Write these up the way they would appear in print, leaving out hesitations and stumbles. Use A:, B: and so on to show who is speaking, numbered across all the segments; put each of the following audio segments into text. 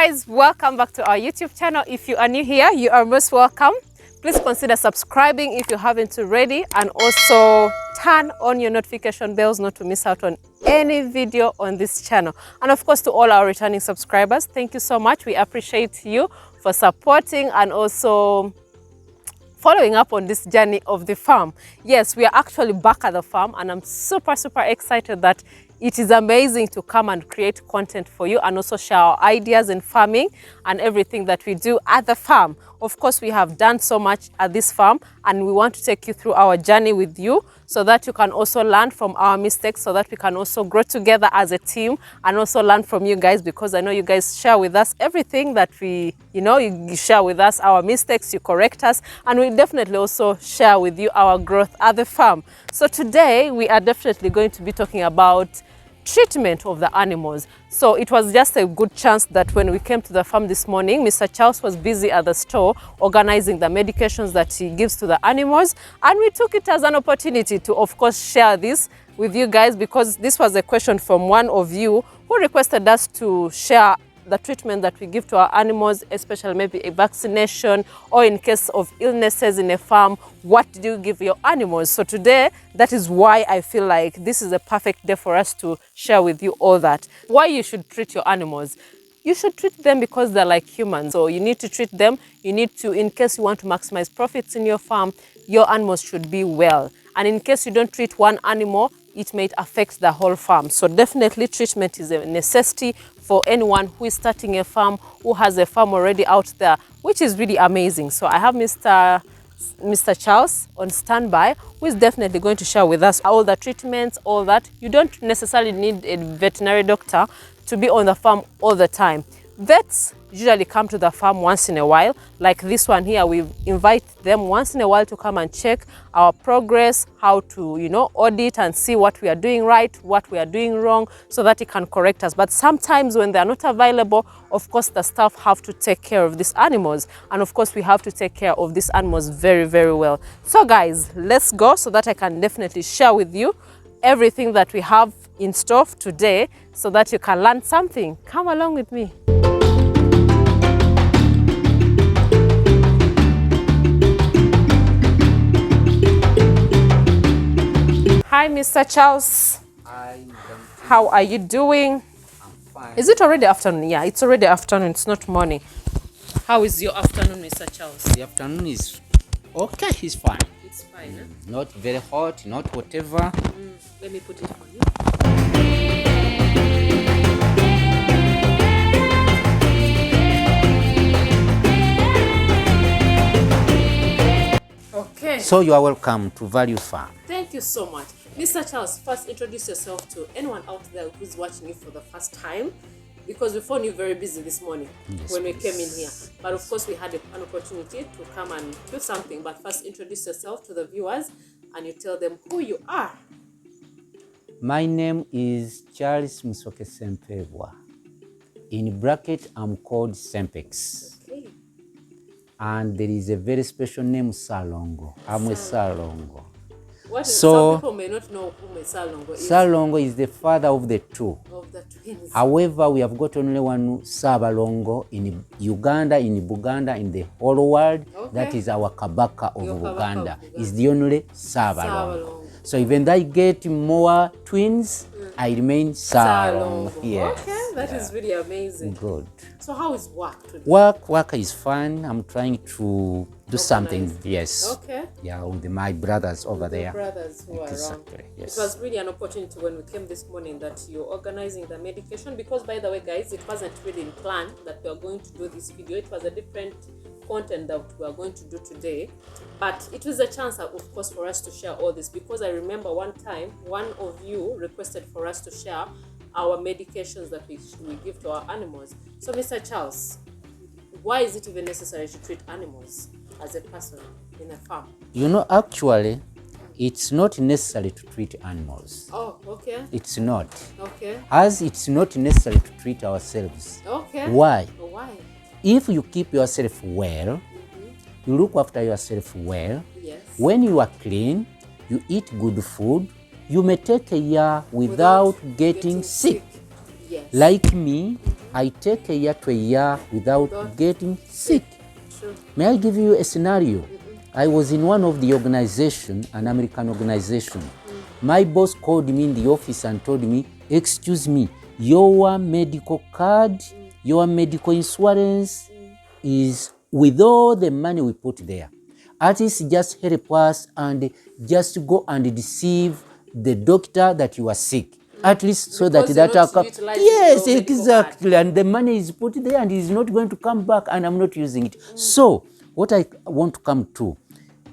A: guys, welcome back to our YouTube channel. If you are new here, you are most welcome. Please consider subscribing if you haven't already, and also turn on your notification bells not to miss out on any video on this channel. And of course, to all our returning subscribers, thank you so much. We appreciate you for supporting and also following up on this journey of the farm. Yes, we are actually back at the farm, and I'm super excited that it is amazing to come and create content for you and also share our ideas in farming and everything that we do at the farm. Of course, we have done so much at this farm, and we want to take you through our journey with you so that you can also learn from our mistakes, so that we can also grow together as a team and also learn from you guys, because I know you guys share with us everything that we, you share with us our mistakes, you correct us, and we definitely also share with you our growth at the farm. So today we are definitely going to be talking about treatment of the animals. So it was just a good chance that when we came to the farm this morning, Mr. Charles was busy at the store organizing the medications that he gives to the animals, and we took it as an opportunity to, of course, share this with you guys, because this was a question from one of you who requested us to share the treatment that we give to our animals, especially maybe a vaccination, or in case of illnesses in a farm, what do you give your animals? So today, that is why I feel like this is a perfect day for us to share with you all that. Why you should treat your animals. You should treat them because they're like humans. So you need to treat them. You need to, in case you want to maximize profits in your farm, your animals should be well. And in case you don't treat one animal, it may affect the whole farm. So definitely treatment is a necessity for anyone who is starting a farm, who has a farm already out there, which is really amazing. So I have Mr. Charles on standby, who is definitely going to share with us all the treatments, all that. You don't necessarily need a veterinary doctor to be on the farm all the time. Vets usually come to the farm once in a while. Like this one here, we invite them once in a while to come and check our progress, how to, audit and see what we are doing right, what we are doing wrong, so that he can correct us. But sometimes when they are not available, of course, the staff have to take care of these animals. And of course, we have to take care of these animals very well. So guys, let's go so that I can definitely share with you everything that we have in store today, so that you can learn something. Come along with me. Hi, Mr. Charles.
B: Hi,
A: how are you doing?
B: I'm fine.
A: Is it already afternoon? Yeah, it's already afternoon. It's not morning. How is your afternoon, Mr. Charles?
B: The afternoon is okay. It's fine.
A: It's fine, eh?
B: Not very hot, not whatever.
A: Let me put it for you. Okay.
B: So you are welcome to Value Farm.
A: Thank you so much. Mr. Charles, first introduce yourself to anyone out there who's watching you for the first time, because we found you very busy this morning when we came in here. But of course, we had an opportunity to come and do something. But first, introduce yourself to the viewers and you tell them who you are.
B: My name is Charles Musoke Sempebwa. In bracket, I'm called Sempex.
A: Okay.
B: And there is a very special name, Salongo. I'm a Salongo.
A: What is, some people may not know who Salongo is.
B: Salongo is the father of the two.
A: Of the twins.
B: However, we have got only one Sabalongo in Uganda, in Buganda, in the whole world.
A: Okay.
B: That is our Kabaka of Uganda.
A: Kabaka.
B: Is the only Sabalongo. So even though I get more twins, I remain Salongo. Yes.
A: Okay, that is really amazing.
B: Good.
A: So how is work today?
B: Work is fun. I'm trying to do something. Yes.
A: Okay.
B: Yeah, with my brothers over there.
A: Brothers who are around.
B: Exactly. Yes.
A: It was really an opportunity when we came this morning that you're organizing the medication, because by the way, guys, it wasn't really in plan that we are going to do this video. It was a different content that we are going to do today, but it was a chance, of course, for us to share all this, because I remember one time one of you requested for us to share our medications that we give to our animals. So Mr. Charles, why is it even necessary to treat animals as a person in a farm?
B: Actually, it's not necessary to treat animals.
A: Oh, okay.
B: It's not.
A: Okay.
B: As it's not necessary to treat ourselves.
A: Okay.
B: Why?
A: Why?
B: If you keep yourself well, you look after yourself well,
A: Yes.
B: when you are clean, you eat good food, you may take a year without getting sick.
A: Yes.
B: Like me, I take a year to a year without getting sick.
A: Sure.
B: May I give you a scenario? I was in one of the organization, an American organization. My boss called me in the office and told me, excuse me, your medical card, your medical insurance is with all the money we put there. At least just help us and just go and deceive the doctor that you are sick. At least so
A: Because
B: that yes,
A: your
B: exactly. And the money is put there and is not going to come back and I'm not using it. So what I want to come to,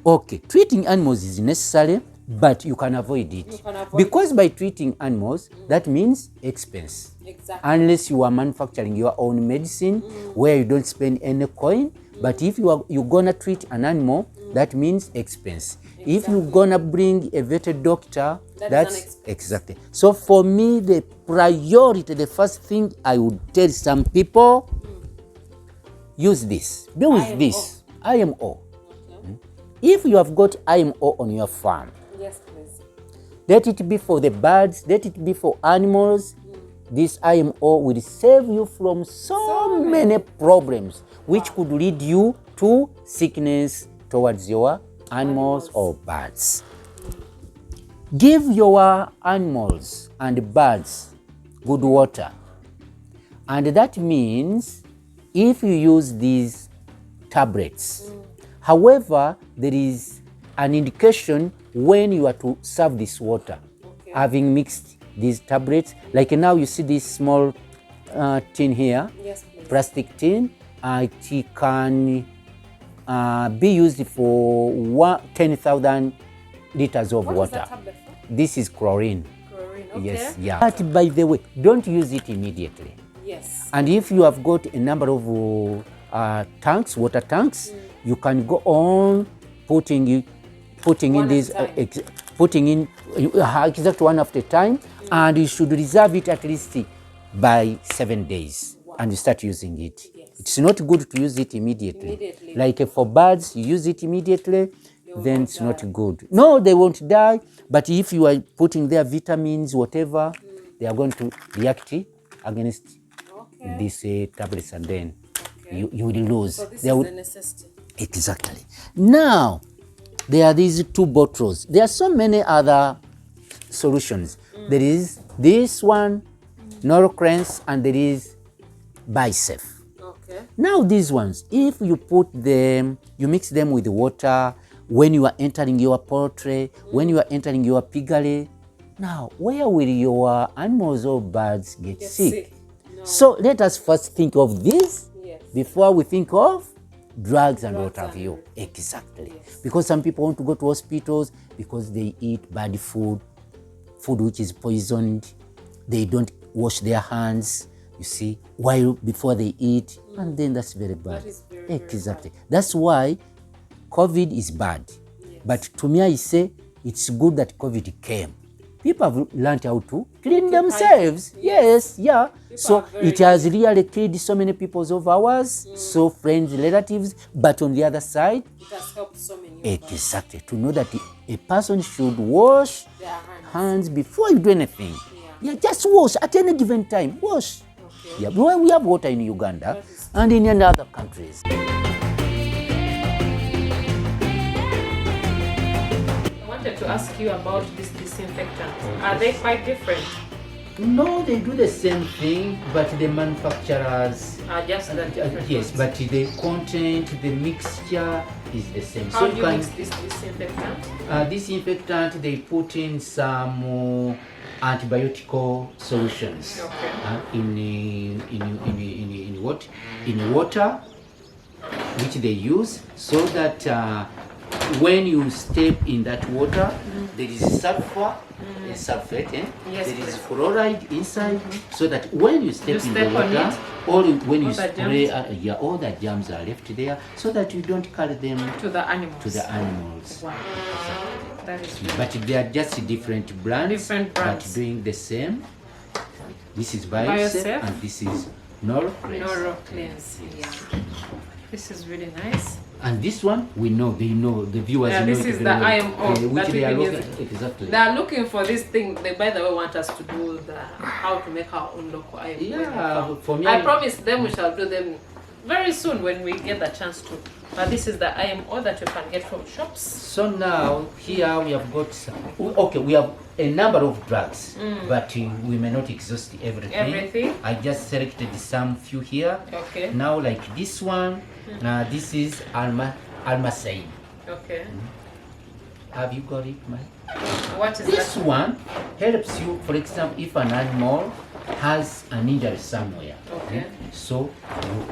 B: okay, treating animals is necessary, but you can avoid it. Because by treating animals, that means expense.
A: Exactly.
B: Unless you are manufacturing your own medicine where you don't spend any coin. But if you're gonna treat an animal, that means expense. Exactly. If you're gonna bring a vet doctor, that's exactly. So for me, the priority, the first thing I would tell some people, use this. Deal with this. IMO. Okay. If you have got IMO on your farm,
A: yes, please.
B: Let it be for the birds, let it be for animals. This IMO will save you from so many problems, which could lead you to sickness towards your animals or birds. Give your animals and birds good water. And that means if you use these tablets, however, there is an indication when you are to serve this water, having mixed these tablets. Like now you see this small tin here,
A: yes,
B: plastic tin. It can be used for 10,000 liters of water.
A: What is that tablet for?
B: This is chlorine.
A: Chlorine, okay.
B: Yes, yeah. But by the way, don't use it immediately.
A: Yes.
B: And if you have got a number of tanks, water tanks, you can go on putting in this, putting in exact one after time, and you should reserve it at least by 7 days, and you start using it.
A: Yes.
B: It's not good to use it immediately. Like for birds, you use it immediately, then it's not good. No, they won't die, but if you are putting their vitamins, whatever, they are going to react against these tablets, and then you will lose.
A: So this is the necessity.
B: Exactly. Now, there are these 2 bottles. There are so many other solutions. There is this one, Norocrans, and there is Biosecurity.
A: Okay.
B: Now these ones, if you put them, you mix them with water when you are entering your poultry, when you are entering your piggery, now where will your animals or birds get sick? No. So let us first think of this before we think of drugs and what have you. Exactly. Yes. Because some people want to go to hospitals because they eat bad food which is poisoned. They don't wash their hands, you see, while before they eat, and then that's very bad. That is very, exactly. Very bad. That's why COVID is bad. Yes. But to me, I say it's good that COVID came. People have learned how to clean themselves. Yes, yeah. So it has really killed so many people of ours, so friends, relatives, but on the other side,
A: it has helped so many.
B: Exactly. To know that a person should wash their hands before you do anything. Yeah, just wash at any given time. Wash. Okay. Yeah, we have water in Uganda and in any other countries.
A: I wanted to ask you about this disinfectant. Are they quite different?
B: No, they do the same thing, but the manufacturers
A: are just the different.
B: Yes, but the content, the mixture is the same.
A: How do you mix this disinfectant?
B: Disinfectant, they put in some antibiotic solutions in water, which they use, so that when you step in that water, there is sulfur, sulfate, there is fluoride inside, so that when you step in the water, or when you spray, all the germs are left there, so that you don't carry them
A: to the animals.
B: Wow. That is but they are just different brands, but doing the same. This is Biosecurity, and this is Norocrans.
A: Yeah. This is really nice.
B: And this one, we know, they know, the viewers know.
A: This is the IMO
B: which
A: that
B: they are
A: we've
B: looking
A: been
B: exactly.
A: They are looking for this thing. They, by the way, want us to do the how to make our own local IMO.
B: Yeah, for me,
A: I promise them we shall do them very soon when we get the chance to. But this is the IMO that you can get from shops.
B: So now here we have got some, okay, we have a number of drugs, but we may not exhaust everything.
A: Everything.
B: I just selected some few here.
A: Okay.
B: Now like this one, this is Almacine.
A: Okay.
B: Have you got it, man?
A: What is
B: this
A: that?
B: one helps you, for example, if an animal has an injury somewhere.
A: Okay.
B: So you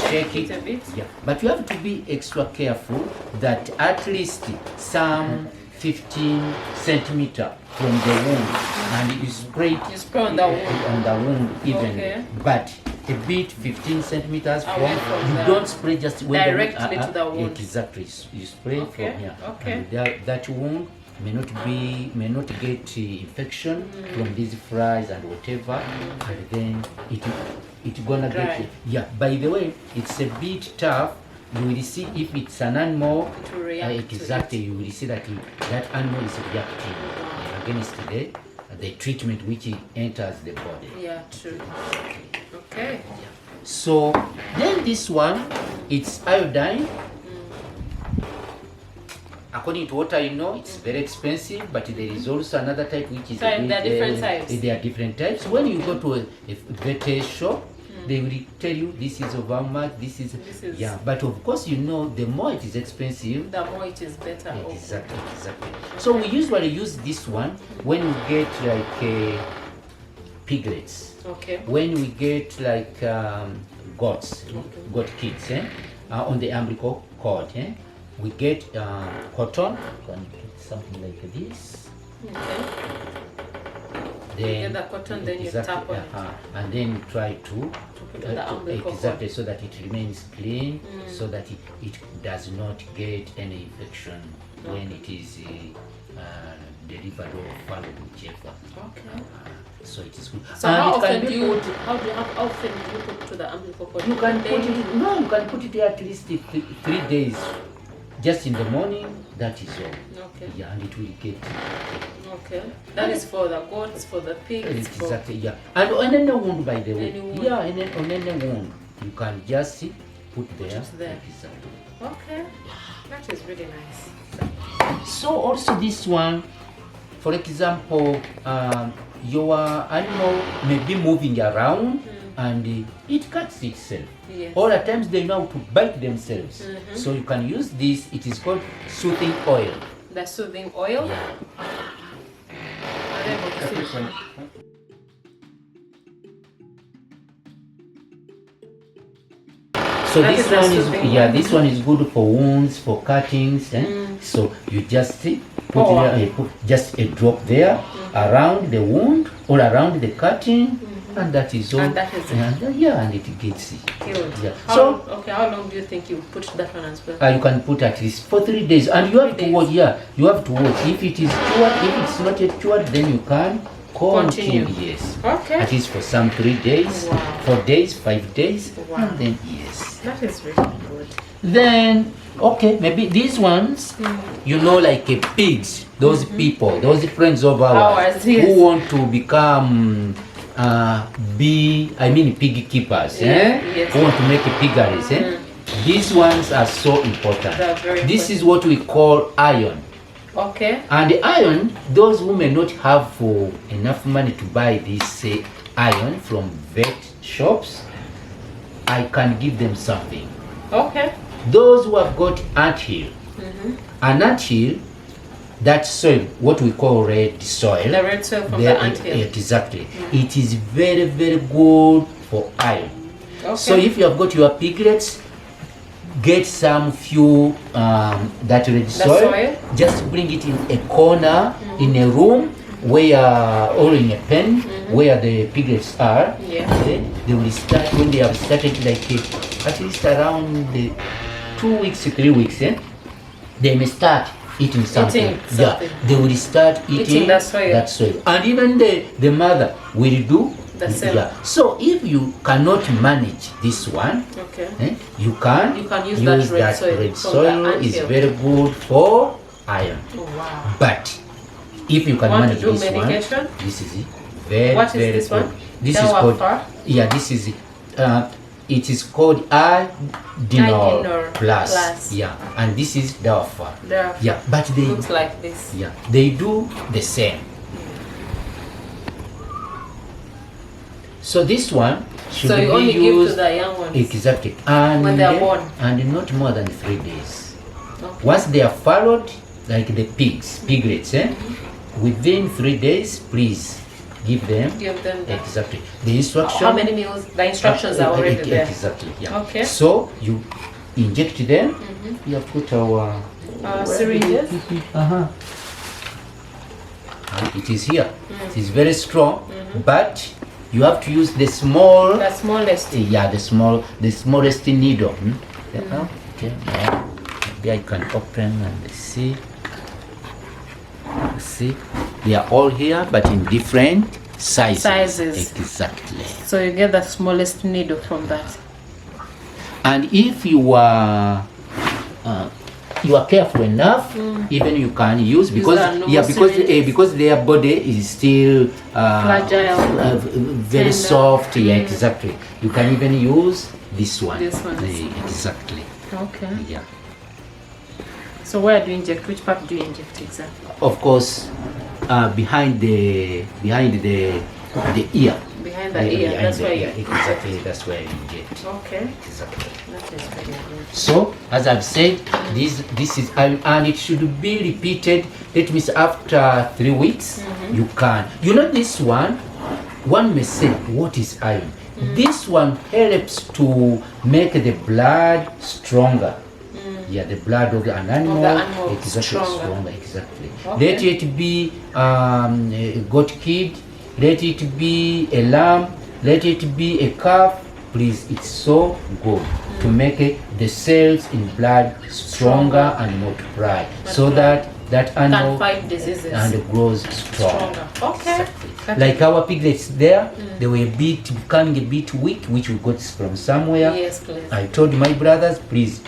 B: check it.
A: A bit.
B: Yeah. But you have to be extra careful that at least some 15 centimeter from the wound, and you spray it.
A: You spray on the wound.
B: On the wound evenly.
A: Okay.
B: But a bit 15 centimeters from,
A: from
B: you don't spray just when
A: directly to the wound.
B: Exactly. You spray from here.
A: Okay.
B: And that wound may not get infection from these flies and whatever, and then it gonna
A: dry.
B: Get by the way, it's a bit tough. You will see if it's an animal,
A: to react
B: exactly
A: to it.
B: You will see that that animal is reacting against the treatment which enters the body.
A: Yeah, true. Okay.
B: So then this one, it's iodine. According to what I know, it's very expensive, but there is also another type which is
A: there are different types.
B: There are different types. When you go to a veterinary shop, they will tell you this is of how much, this is yeah. But of course, you know, the more it is expensive,
A: the more it is better.
B: Yeah, exactly. So we usually use this one when we get like piglets.
A: Okay.
B: When we get like goats, goat kids, on the umbilical cord, we get cotton, something like this.
A: Okay.
B: Then
A: you get the cotton, then you tap on it.
B: And then you try to
A: put on the umbilical
B: exactly
A: cord.
B: so that it remains clean, so that it does not get any infection when it is delivered or found, whichever.
A: Okay.
B: So it is good.
A: So how often do you put to the umbilical cord?
B: You can put it. No, you can put it at least 3 days. Just in the morning, that is all.
A: Okay.
B: Yeah, and it will get.
A: Okay. That is for the goats, for the pigs.
B: Exactly, yeah. And on any wound, by the way.
A: Any wound.
B: Yeah, on any wound, you can just put there.
A: there.
B: Exactly.
A: Okay. That is really nice.
B: So also this one, for example, your animal may be moving around and it cuts itself.
A: Yes.
B: All at times they know how to bite themselves. So you can use this. It is called soothing oil.
A: The soothing oil?
B: Yeah. So this one is good for wounds, for cuttings. So you just put just a drop there around the wound or around the cutting, and that is all.
A: And that is it.
B: And it gets
A: healed.
B: Yeah.
A: How long do you think you put that one as well?
B: You can put at least for 3 days, and you have to watch. Yeah, you have to watch. If it is cured, if it's not yet cured, then you can continue. Yes.
A: Okay.
B: At least for some 3 days,
A: Wow.
B: 4 days, 5 days,
A: Wow.
B: and then yes.
A: That is really good.
B: Then okay, maybe these ones, you know, like pigs. Those people, those friends of ours
A: yes.
B: who want to become pig keepers,
A: Yes.
B: who want to make piggeries. These ones are so important.
A: They are very
B: This is what we call iron.
A: Okay.
B: And the iron, those who may not have enough money to buy this iron from vet shops, I can give them something.
A: Okay.
B: Those who have got anthill, an anthill, that soil, what we call red soil.
A: The red soil from the anthill.
B: Exactly. It is very, very good for iron.
A: Okay.
B: So if you have got your piglets, get some few that red soil. Just bring it in a corner in a room where, or in a pen where the piglets are.
A: Yeah.
B: They will start when they have started like at least around 2 weeks, 3 weeks. They may start eating something. Yeah, they will start eating
A: that soil.
B: And even the mother will do
A: The same.
B: Yeah. So if you cannot manage this one,
A: Okay.
B: you can
A: use that red soil.
B: Red soil is very good for iron.
A: Oh, wow.
B: But if you can
A: Want
B: manage
A: to do
B: this
A: medication?
B: one, this is it. Very,
A: what is
B: very
A: this
B: good.
A: one?
B: This is called, this is it is called Idinol plus. Yeah, and this is Darfur. Yeah, but they
A: looks like this.
B: Yeah, they do the same. So this one should
A: so you
B: be
A: only
B: used
A: give to the young ones.
B: Exactly, and
A: when they are born,
B: and not more than 3 days.
A: Okay.
B: Once they are followed, like the piglets, within 3 days, please give them exactly the instruction.
A: How many meals? The instructions are already there.
B: Exactly. Yeah.
A: Okay.
B: So you inject them. You have put our
A: syringes.
B: It is here. It is very strong, but you have to use the smallest. Yeah, the smallest needle. Okay. Maybe I can open and see. See, they are all here, but in different sizes. Exactly.
A: So you get the smallest needle from that.
B: And if you are careful enough, even you can use because because their body is still
A: fragile,
B: very tender. Soft. Yeah, exactly. You can even use this one. Exactly.
A: Okay.
B: Yeah.
A: So where do you inject? Which part do you inject exactly?
B: Of course, behind the ear.
A: Behind the ear. That's where you
B: exactly. That's where you inject.
A: Okay.
B: Exactly.
A: That is very good.
B: So as I've said, this is and it should be repeated. That means after 3 weeks, you can. You know this one. One may say, what is iron? This one helps to make the blood stronger. Yeah, the blood of an animal, exactly stronger. Exactly. Okay. Let it be a goat kid, let it be a lamb, let it be a calf. Please, it's so good to make the cells in blood stronger and multiply, so that animal
A: can fight diseases
B: and grows stronger.
A: Okay.
B: Exactly. Like our piglets there, they were becoming a bit weak, which we got from somewhere.
A: Yes, please.
B: I told my brothers, please.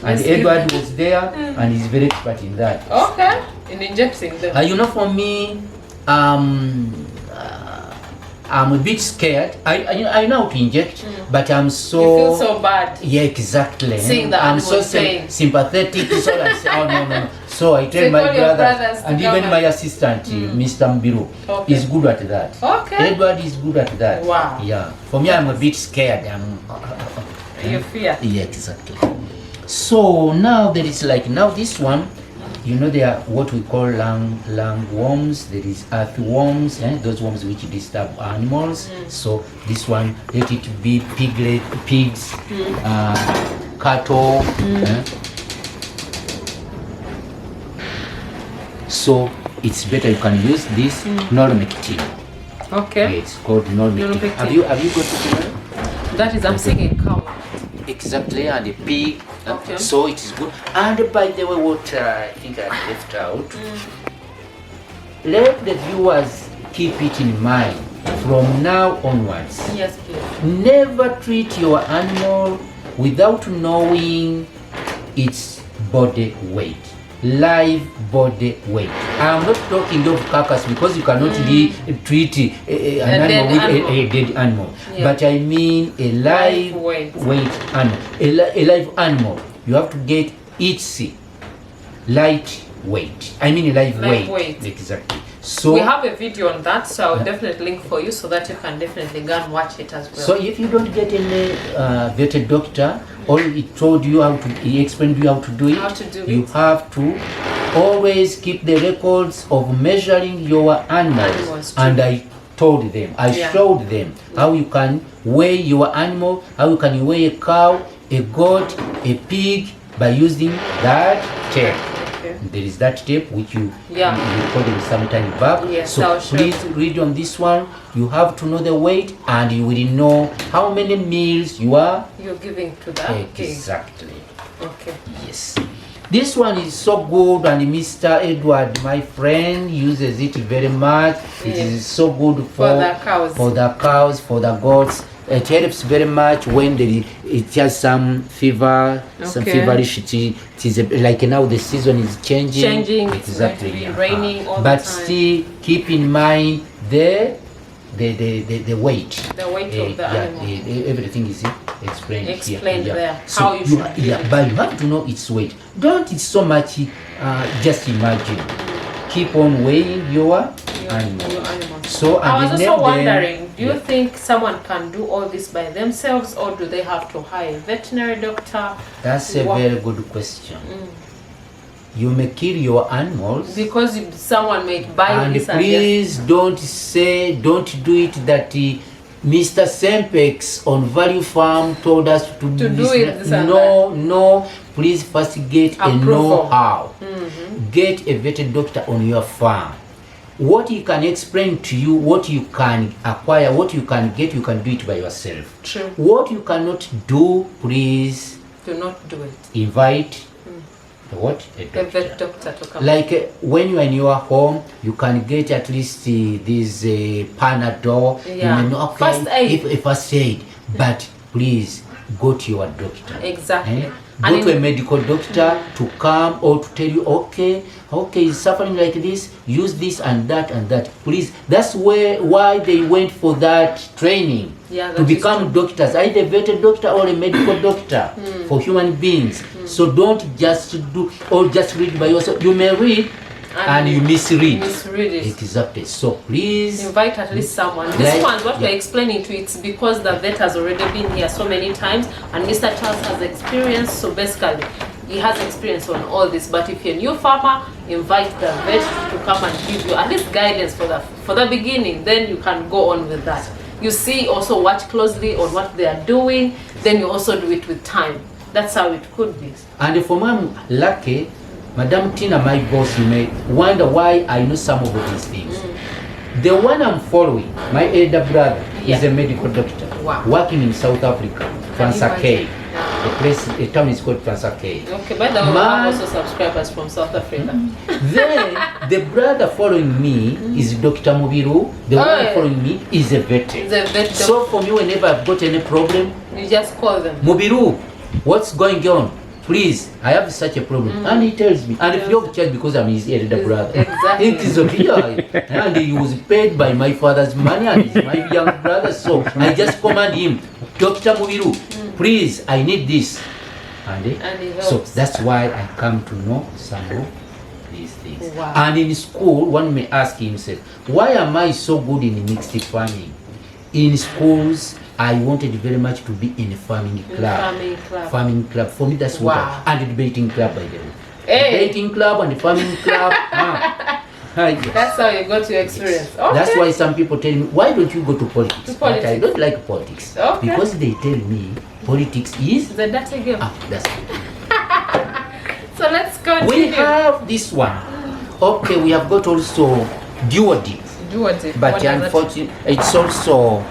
B: And Edward was there, and he's very expert in that.
A: Okay, in injecting them.
B: You know, for me, I'm a bit scared. I know how to inject, but I'm so...
A: You feel so bad.
B: Yeah, exactly.
A: Seeing the
B: I'm so sympathetic. So I say, oh, no. So I tell my brothers and even my assistant, Mr. Mbiru, is good at that.
A: Okay.
B: Edward is good at that.
A: Wow.
B: Yeah. For me, I'm a bit scared.
A: You fear?
B: Yeah, exactly. So now there is this one, you know, there are what we call lungworms, there is earthworms, those worms which disturb animals. So this one, let it be pigs, cattle. So it's better you can use this Normectin.
A: Okay.
B: Yeah, it's called Normectin. Have you got it?
A: That is, I'm seeing a cow.
B: Exactly, and a pig.
A: Okay.
B: So it is good. And by the way, what I think I left out, let the viewers keep it in mind from now onwards.
A: Yes, please.
B: Never treat your animal without knowing its body weight. Live body weight. I'm not talking of carcass because you cannot treat an animal with a dead animal. Yeah. But I mean a live weight animal. A live animal. You have to get its light weight. I mean a live weight. Exactly. So
A: we have a video on that, so I'll definitely link for you so that you can definitely go and watch it as well.
B: So if you don't get any vetted doctor, or he told you how to, he explained you how to do it, you have to always keep the records of measuring your animals. And I told them, I showed them how you can weigh your animal, how you can weigh a cow, a goat, a pig by using that tape. There is that tape which you recorded some time back. Yes, so please read on this one. You have to know the weight, and you will know how many meals you're
A: giving to that
B: exactly.
A: Okay.
B: Yes. This one is so good, and Mr. Edward, my friend, uses it very much. It is so good for the cows, for the goats. It helps very much when it has some fever, some feverish. It is like now the season is changing.
A: It's exactly raining all the time.
B: But still keep in mind the weight.
A: The weight of the animal.
B: Everything is explained here.
A: There.
B: So
A: how you should do it.
B: but you have to know its weight. Don't it's so much. Just imagine. Keep on weighing your animal. So
A: I was also wondering, do you think someone can do all this by themselves, or do they have to hire a veterinary doctor?
B: That's a very good question. You may kill your animals
A: because someone may buy this.
B: And please don't do it that Mr. Sempex on Value Farm told us to do this. No, please first get a know-how. Get a veterinary doctor on your farm. What he can explain to you, what you can acquire, what you can get, you can do it by yourself.
A: True.
B: What you cannot do, please
A: do not do it.
B: Invite a
A: vet doctor to come.
B: Like when you are in your home, you can get at least this Panadol.
A: Yeah.
B: You know, okay,
A: first aid.
B: If first aid, but please go to your doctor.
A: Exactly.
B: Go to a medical doctor to come or to tell you, okay, he's suffering like this, use this and that. Please, that's why they went for that training, to become doctors, either a veterinary doctor or a medical doctor for human beings. So don't just do or just read by yourself. You may read and you misread it. Exactly. So please
A: invite at least someone. This one, what we're explaining to, it's because the vet has already been here so many times, and Mr. Charles has experience. So basically, he has experience on all this. But if you're a new farmer, invite the vet to come and give you at least guidance for the beginning. Then you can go on with that. You see, also watch closely on what they are doing. Then you also do it with time. That's how it could be.
B: And for Mom Lucky, Madam Tina, my boss, you may wonder why I know some of these things. The one I'm following, my elder brother, is a medical doctor working in South Africa, Fransakei. The town is called Fransakei.
A: Okay, by the way, I have also subscribers from South Africa.
B: Then the brother following me is Dr. Mubiru. The one following me is a vet. So for me, whenever I've got any problem,
A: you just call them.
B: Mubiru, what's going on? Please, I have such a problem. And he tells me, and free of charge because I'm his elder brother.
A: Exactly.
B: It is okay. And he was paid by my father's money and he's my young brother. So I just command him, Dr. Mubiru, please, I need this. And he helps. So that's why I come to know some of these things.
A: Wow.
B: And in school, one may ask himself, why am I so good in mixed farming? In schools, I wanted very much to be in a farming club. Farming club. For me, that's what and debating club, by the way. Debating club and the farming club.
A: That's how you got your experience. Okay.
B: That's why some people tell me, why don't you go to politics? But I don't like politics. Because they tell me politics is
A: the dirty game.
B: That's it.
A: So let's continue.
B: We have this one. Okay, we have got also deworming. But unfortunately, it's also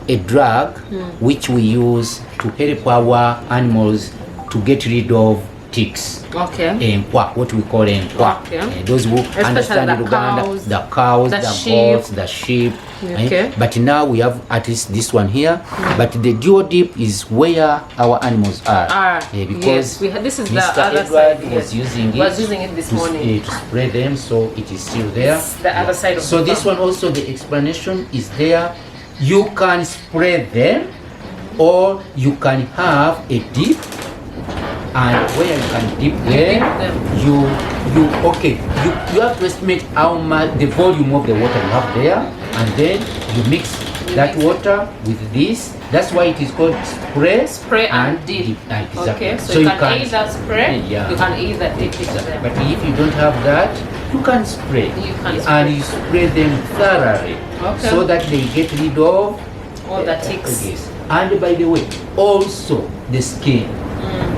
B: a drug which we use to help our animals to get rid of ticks. What we call those who understand Uganda, the cows, the goats, the sheep. But now we have at least this one here. But the deworming is where our animals are. Because
A: this is
B: Mr.
A: the other
B: Edward
A: side.
B: was using it
A: this morning
B: to spray them, so it is still there.
A: It's the other side of
B: so this one also, the explanation is there. You can spray them, or you can have a dip, and where you can dip them, you have to estimate how much the volume of the water you have there, and then you mix that water with this. That's why it is called spray and dip. Exactly.
A: Okay, so you can either spray, you can either dip it there.
B: But if you don't have that, you can spray. And you spray them thoroughly, so that they get rid of
A: all the ticks.
B: And by the way, also the skin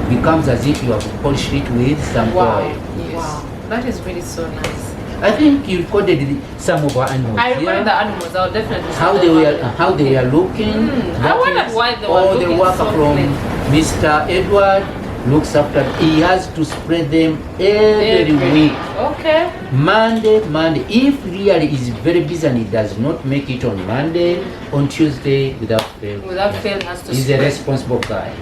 B: becomes as if you have polished it with some oil.
A: Wow, that is really so nice.
B: I think you recorded some of our animals.
A: I recorded the animals. I'll definitely
B: how they were looking.
A: I wondered why they were looking
B: the work
A: so
B: from
A: clean.
B: Mr. Edward looks after. He has to spray them every week.
A: Okay.
B: Monday. If really is very busy and he does not make it on Monday, on Tuesday, without fail.
A: Without fail, has to
B: He's
A: spray.
B: a responsible guy.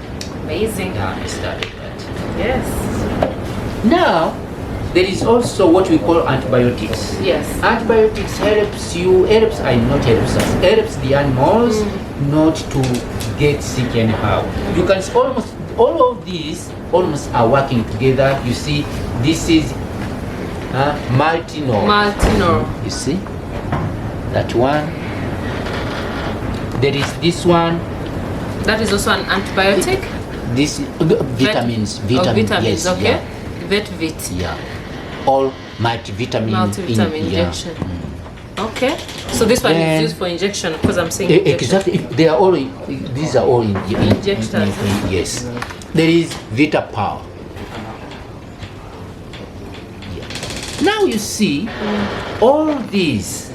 A: Amazing.
B: Yeah, I started that.
A: Yes.
B: Now, there is also what we call antibiotics.
A: Yes.
B: Antibiotics helps the animals not to get sick anyhow. You can see almost all of these almost are working together. You see, this is Maltinol. You see that one. There is this one.
A: That is also an antibiotic.
B: This vitamins.
A: Vitamins.
B: Yes,
A: Okay.
B: yeah.
A: Vet.
B: Yeah. All multivitamin
A: injection. Okay. So this one is used for injection because I'm saying
B: exactly. They are all. These are all
A: injectors.
B: Yes. There is Vita Power. Yeah. Now you see, all these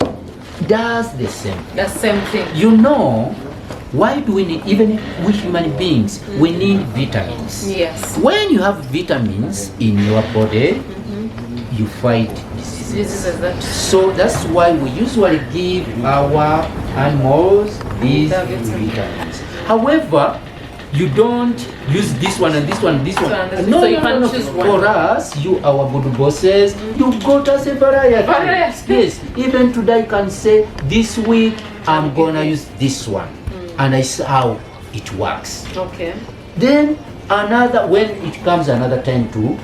B: does the same.
A: The same thing.
B: You know, why do we need, even we human beings, we need vitamins.
A: Yes.
B: When you have vitamins in your body, you fight diseases. So that's why we usually give our animals these vitamins. However, you don't use this one and this one and this one. No,
A: so you can't choose one.
B: For us, you our good bosses, you got us a variety. Yes, even today you can say, this week I'm gonna use this one. And I see how it works.
A: Okay.
B: Then another, when it comes another time to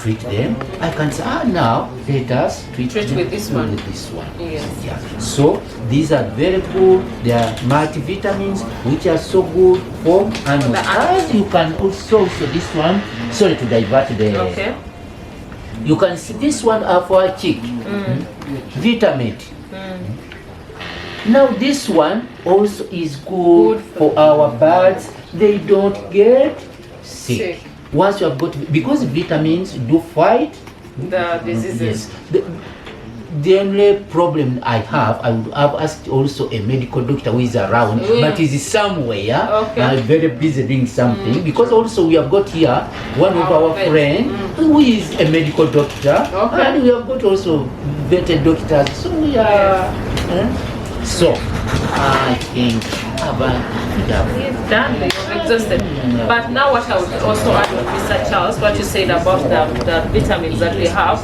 B: treat them, I can say, now let us treat them
A: with this one.
B: With this one.
A: Yes.
B: Yeah. So these are very good. They are multivitamins which are so good for animals. As you can also this one. Sorry to divert the.
A: Okay.
B: You can see this one for a chick. Vitamate. Now this one also is good for our birds. They don't get sick. Once you have got, because vitamins do fight
A: the diseases.
B: Yes. The only problem I would have asked also a medical doctor who is around, but is somewhere, very busy doing something, because also we have got here one of our friends who is a medical doctor, and we have got also vetted doctors, so we are, so I think
A: It's done, you're exhausted. But now what I would also add with Mr. Charles, what you said about the vitamins that we have,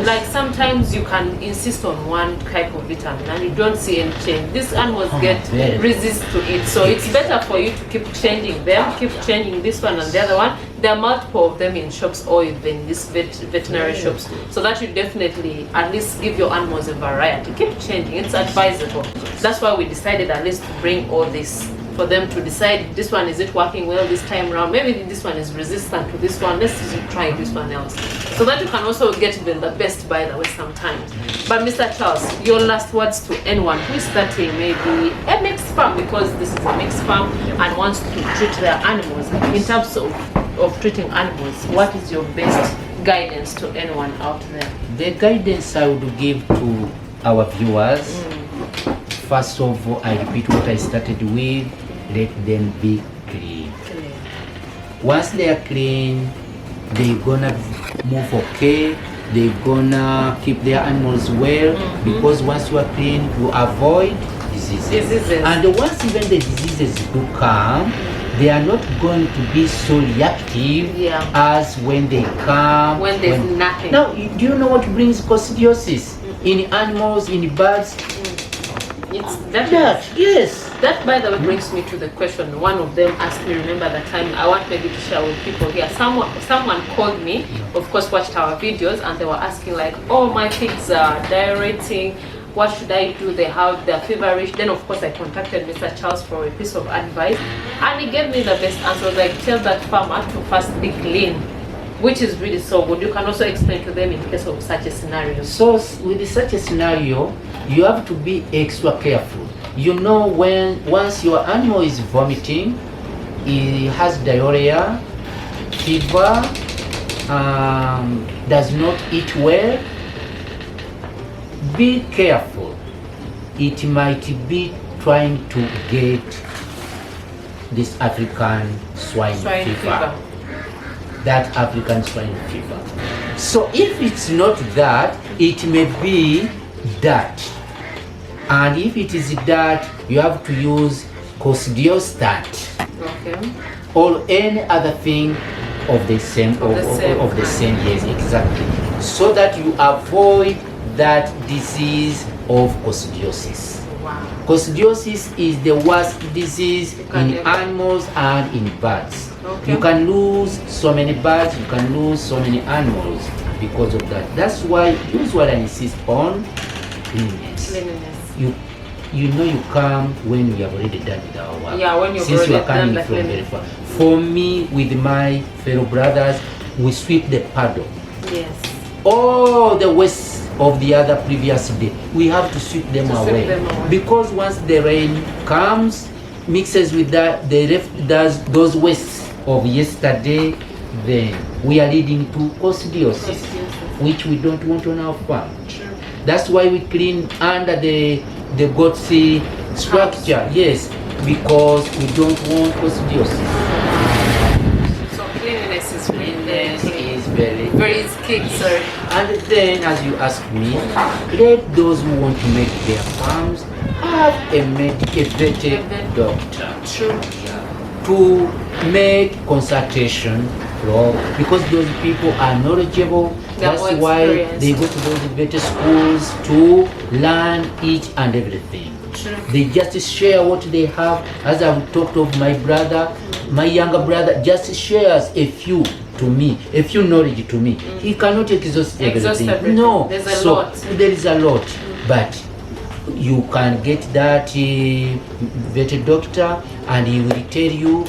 A: like sometimes you can insist on one type of vitamin and you don't see any change. These animals resist to it, so it's better for you to keep changing them, keep changing this one and the other one. There are multiple of them in shops or even these veterinary shops, so that you definitely at least give your animals a variety. Keep changing, it's advisable. That's why we decided at least to bring all this for them to decide, this one, is it working well this time around? Maybe this one is resistant to this one, let's try this one else. So that you can also get even the best by the way sometimes. But Mr. Charles, your last words to anyone who is starting maybe a mixed farm, because this is a mixed farm and wants to treat their animals. In terms of treating animals, what is your best guidance to anyone out there?
B: The guidance I would give to our viewers, first of all, I repeat what I started with, let them be clean. Once they are clean, they're gonna move okay, they're gonna keep their animals well, because once you are clean, you avoid diseases. And once even the diseases do come, they are not going to be so reactive as when they come.
A: When there's nothing.
B: Now, do you know what brings coccidiosis in animals, in birds?
A: It's that.
B: Yes.
A: That, by the way, brings me to the question. One of them asked me, remember the time, I want maybe to share with people here. Someone called me, of course, watched our videos, and they were asking like, oh, my pigs are diarrheating. What should I do? They're feverish. Then of course I contacted Mr. Charles for a piece of advice, and he gave me the best answer. Like, tell that farmer to first be clean, which is really so good. You can also explain to them in case of such a scenario.
B: So with such a scenario, you have to be extra careful. You know, once your animal is vomiting, it has diarrhea, fever, does not eat well, be careful. It might be trying to get this African swine fever. that African swine fever. So if it's not that, it may be dirt. And if it is dirt, you have to use coccidiostatin or any other thing of the same yes, exactly, so that you avoid that disease of coccidiosis.
A: Wow.
B: Coccidiosis is the worst disease in animals and in birds.
A: Okay.
B: You can lose so many birds, you can lose so many animals because of that. That's why usually I insist on cleanliness. You know you come when we have already done with our work.
A: Yeah, when you've
B: since
A: already
B: you are coming
A: done
B: from very far. For me, with my fellow brothers, we sweep the paddle.
A: Yes.
B: All the waste of the other previous day, we have to sweep them away. Because once the rain comes, mixes with that, the ref does those wastes of yesterday, then we are leading to coccidiosis, which we don't want on our farm.
A: True.
B: That's why we clean under the goat's structure, yes, because we don't want coccidiosis.
A: So cleanliness is
B: Very
A: key, sir.
B: And then, as you ask me, let those who want to make their farms have a vetted doctor.
A: True.
B: To make consultation, because those people are knowledgeable. That's why they go to those vetted schools to learn each and everything.
A: True.
B: They just share what they have. As I've talked of my brother, my younger brother just shares a few to me, a few knowledge to me. He cannot exhaust everything. No,
A: there's a lot.
B: There is a lot, but you can get that vetted doctor, and he will tell you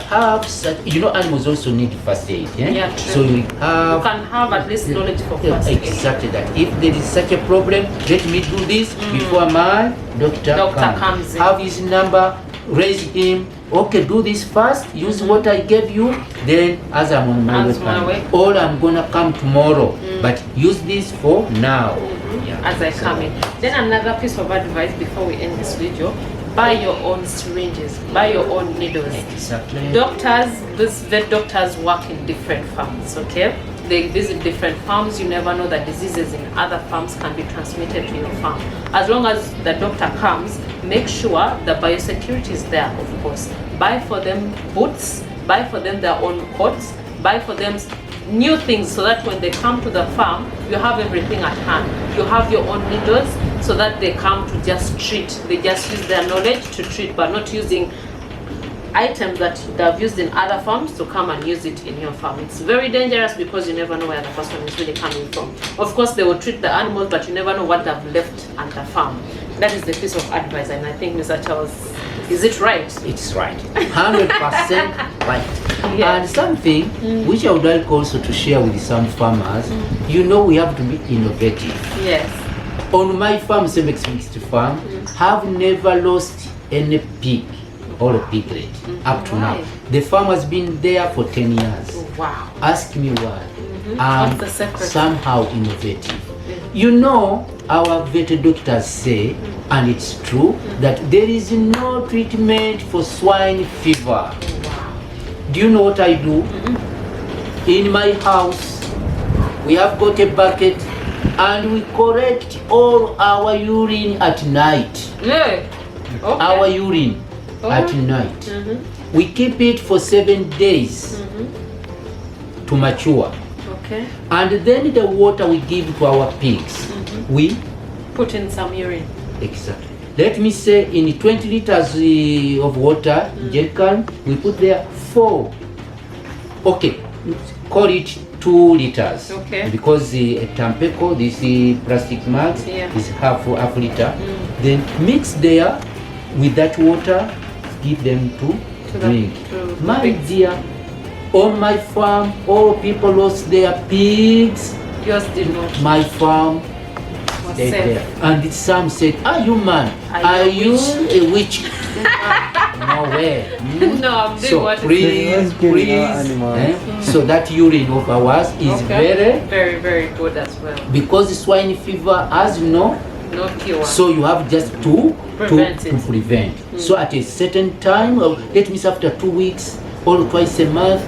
B: have such. Animals also need first aid.
A: Yeah, true.
B: So you
A: can have at least knowledge for first aid.
B: Exactly that. If there is such a problem, let me do this before my doctor comes in. Have his number, raise him. Okay, do this first, use what I gave you, then as I'm on my way, or I'm gonna come tomorrow, but use this for now. Yeah,
A: as I come in. Then another piece of advice before we end this video: buy your own syringes, buy your own needles.
B: Exactly.
A: These vet doctors work in different farms, okay? They visit different farms. You never know that diseases in other farms can be transmitted to your farm. As long as the doctor comes, make sure the biosecurity is there, of course. Buy for them boots, buy for them their own coats, buy for them new things so that when they come to the farm, you have everything at hand. You have your own needles so that they come to just treat. They just use their knowledge to treat, but not using items that they've used in other farms to come and use it in your farm. It's very dangerous because you never know where the person is really coming from. Of course, they will treat the animals, but you never know what they've left at the farm. That is the piece of advice, and I think Mr. Charles, is it right?
B: It's right. 100% right.
A: Yeah.
B: And something which I would like also to share with some farmers, we have to be innovative.
A: Yes.
B: On my farm, Semex farm, have never lost any pig or a piglet up to now. The farm has been there for 10 years.
A: Wow.
B: Ask me why.
A: What's the secret?
B: Somehow innovative. Our veterinary doctors say, and it's true, that there is no treatment for swine fever.
A: Wow.
B: Do you know what I do? In my house, we have got a bucket and we collect all our urine at night.
A: Yeah. Okay.
B: Our urine at night. We keep it for 7 days to mature.
A: Okay.
B: And then the water we give to our pigs, we
A: put in some urine.
B: Exactly. Let me say in 20 liters of water, jerrycan, we put there 4. Okay, call it 2 liters.
A: Okay.
B: Because the Tampeco, this plastic mugs, is half liter. Then mix there with that water, give them to drink. My dear, on my farm, all people lost their pigs.
A: Yours did not.
B: My farm stayed there. And some said, you man, are you a witch? No way.
A: No, I'm doing
B: so
A: what
B: please. So that urine of ours is very,
A: very, very good as well.
B: Because swine fever, as you know,
A: no cure.
B: So you have just to prevent.
A: Mm.
B: So at a certain time, let me say after 2 weeks or twice a month,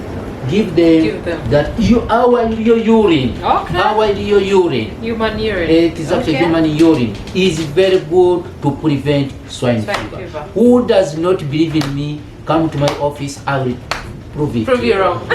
B: give them that our urine.
A: Okay.
B: Our urine.
A: Human urine.
B: It is actually human urine. Is very good to prevent swine fever. Who does not believe in me, come to my office. I will prove it.
A: Prove you wrong.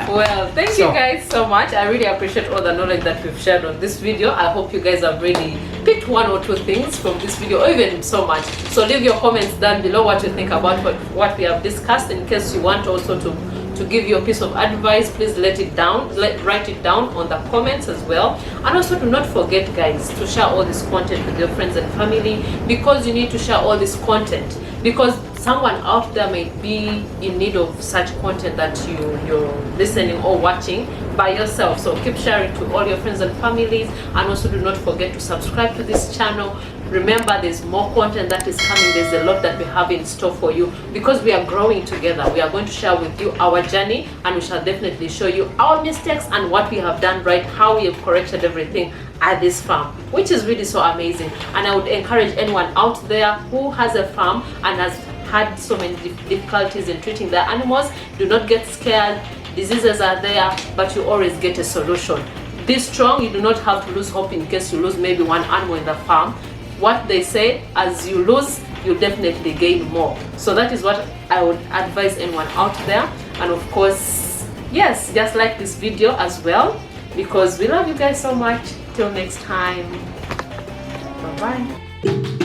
A: Well, thank you guys so much. I really appreciate all the knowledge that we've shared on this video. I hope you guys have really picked one or two things from this video, or even so much. So leave your comments down below what you think about what we have discussed. In case you want also to give you a piece of advice, please write it down on the comments as well. And also do not forget, guys, to share all this content with your friends and family, because you need to share all this content, because someone out there may be in need of such content that you're listening or watching by yourself. So keep sharing to all your friends and families, and also do not forget to subscribe to this channel. Remember, there's more content that is coming. There's a lot that we have in store for you, because we are growing together. We are going to share with you our journey, and we shall definitely show you our mistakes and what we have done right, how we have corrected everything at this farm, which is really so amazing. And I would encourage anyone out there who has a farm and has had so many difficulties in treating their animals, do not get scared. Diseases are there, but you always get a solution. Be strong. You do not have to lose hope in case you lose maybe one animal in the farm. What they say, as you lose, you definitely gain more. So that is what I would advise anyone out there. And of course, yes, just like this video as well, because we love you guys so much. Till next time, bye bye.